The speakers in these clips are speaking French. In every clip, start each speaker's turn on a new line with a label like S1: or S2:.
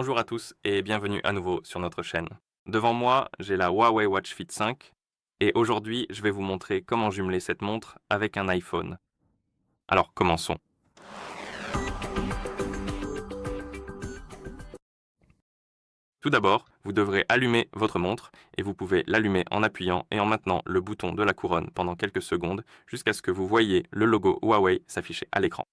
S1: Bonjour à tous et bienvenue à nouveau sur notre chaîne. Devant moi, j'ai la Huawei Watch Fit 5 et aujourd'hui, je vais vous montrer comment jumeler cette montre avec un iPhone. Alors, commençons. Tout d'abord, vous devrez allumer votre montre et vous pouvez l'allumer en appuyant et en maintenant le bouton de la couronne pendant quelques secondes jusqu'à ce que vous voyez le logo Huawei s'afficher à l'écran.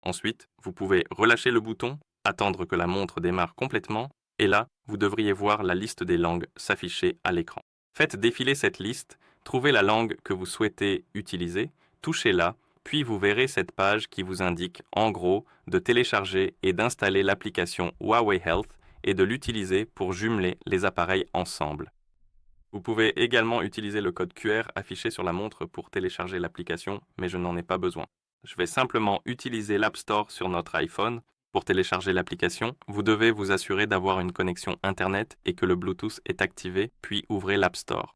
S1: Ensuite, vous pouvez relâcher le bouton, attendre que la montre démarre complètement, et là, vous devriez voir la liste des langues s'afficher à l'écran. Faites défiler cette liste, trouvez la langue que vous souhaitez utiliser, touchez-la, puis vous verrez cette page qui vous indique, en gros, de télécharger et d'installer l'application Huawei Health et de l'utiliser pour jumeler les appareils ensemble. Vous pouvez également utiliser le code QR affiché sur la montre pour télécharger l'application, mais je n'en ai pas besoin. Je vais simplement utiliser l'App Store sur notre iPhone. Pour télécharger l'application, vous devez vous assurer d'avoir une connexion Internet et que le Bluetooth est activé, puis ouvrez l'App Store.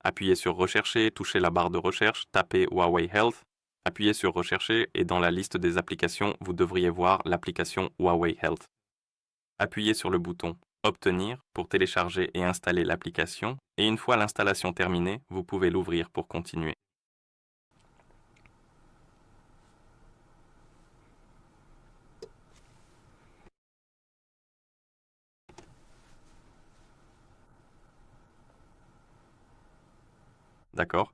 S1: Appuyez sur Rechercher, touchez la barre de recherche, tapez Huawei Health, appuyez sur Rechercher et dans la liste des applications, vous devriez voir l'application Huawei Health. Appuyez sur le bouton Obtenir pour télécharger et installer l'application et une fois l'installation terminée, vous pouvez l'ouvrir pour continuer. D'accord?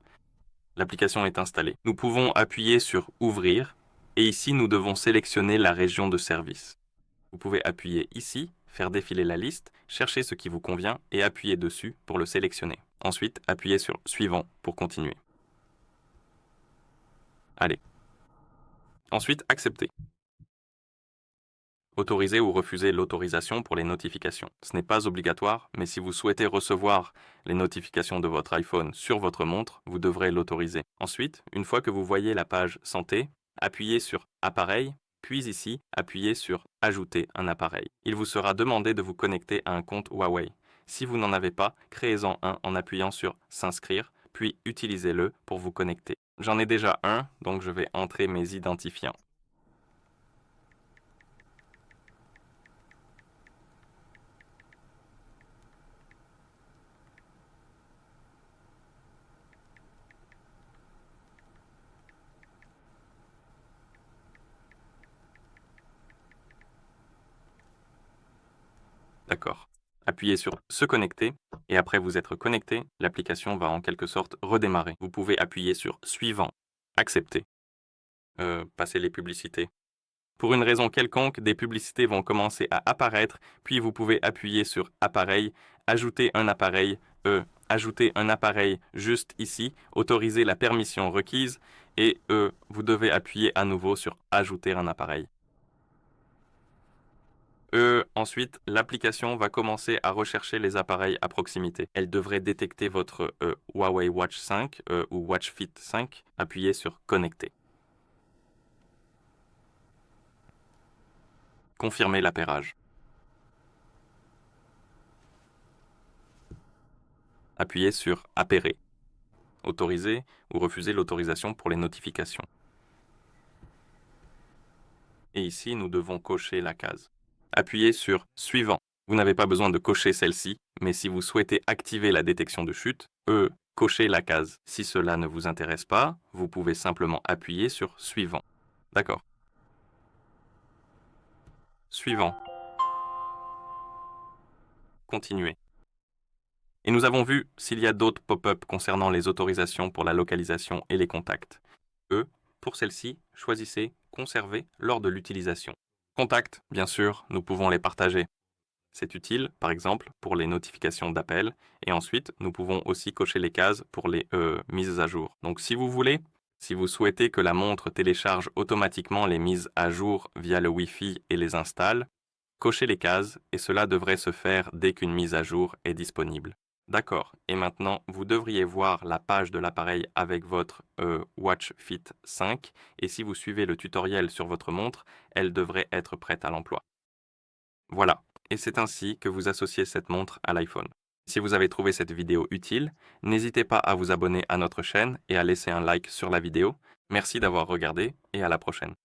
S1: L'application est installée. Nous pouvons appuyer sur Ouvrir et ici nous devons sélectionner la région de service. Vous pouvez appuyer ici, faire défiler la liste, chercher ce qui vous convient et appuyer dessus pour le sélectionner. Ensuite, appuyez sur Suivant pour continuer. Allez. Ensuite, Accepter. Autoriser ou refuser l'autorisation pour les notifications. Ce n'est pas obligatoire, mais si vous souhaitez recevoir les notifications de votre iPhone sur votre montre, vous devrez l'autoriser. Ensuite, une fois que vous voyez la page Santé, appuyez sur Appareil, puis ici, appuyez sur Ajouter un appareil. Il vous sera demandé de vous connecter à un compte Huawei. Si vous n'en avez pas, créez-en un en appuyant sur S'inscrire, puis utilisez-le pour vous connecter. J'en ai déjà un, donc je vais entrer mes identifiants. D'accord. Appuyez sur Se connecter et après vous être connecté, l'application va en quelque sorte redémarrer. Vous pouvez appuyer sur Suivant, Accepter, passer les publicités. Pour une raison quelconque, des publicités vont commencer à apparaître, puis vous pouvez appuyer sur Appareil, ajouter un appareil juste ici, autoriser la permission requise et vous devez appuyer à nouveau sur Ajouter un appareil. Ensuite, l'application va commencer à rechercher les appareils à proximité. Elle devrait détecter votre Huawei Watch 5 ou Watch Fit 5. Appuyez sur Connecter. Confirmez l'appairage. Appuyez sur Appairer. Autoriser ou refuser l'autorisation pour les notifications. Et ici, nous devons cocher la case. Appuyez sur Suivant. Vous n'avez pas besoin de cocher celle-ci, mais si vous souhaitez activer la détection de chute, cochez la case. Si cela ne vous intéresse pas, vous pouvez simplement appuyer sur Suivant. D'accord. Suivant. Continuez. Et nous avons vu s'il y a d'autres pop-up concernant les autorisations pour la localisation et les contacts. Pour celle-ci, choisissez Conserver lors de l'utilisation. Contacts, bien sûr, nous pouvons les partager. C'est utile, par exemple, pour les notifications d'appel. Et ensuite, nous pouvons aussi cocher les cases pour les mises à jour. Donc si vous voulez, si vous souhaitez que la montre télécharge automatiquement les mises à jour via le Wi-Fi et les installe, cochez les cases et cela devrait se faire dès qu'une mise à jour est disponible. D'accord, et maintenant, vous devriez voir la page de l'appareil avec votre Watch Fit 5 et si vous suivez le tutoriel sur votre montre, elle devrait être prête à l'emploi. Voilà, et c'est ainsi que vous associez cette montre à l'iPhone. Si vous avez trouvé cette vidéo utile, n'hésitez pas à vous abonner à notre chaîne et à laisser un like sur la vidéo. Merci d'avoir regardé et à la prochaine.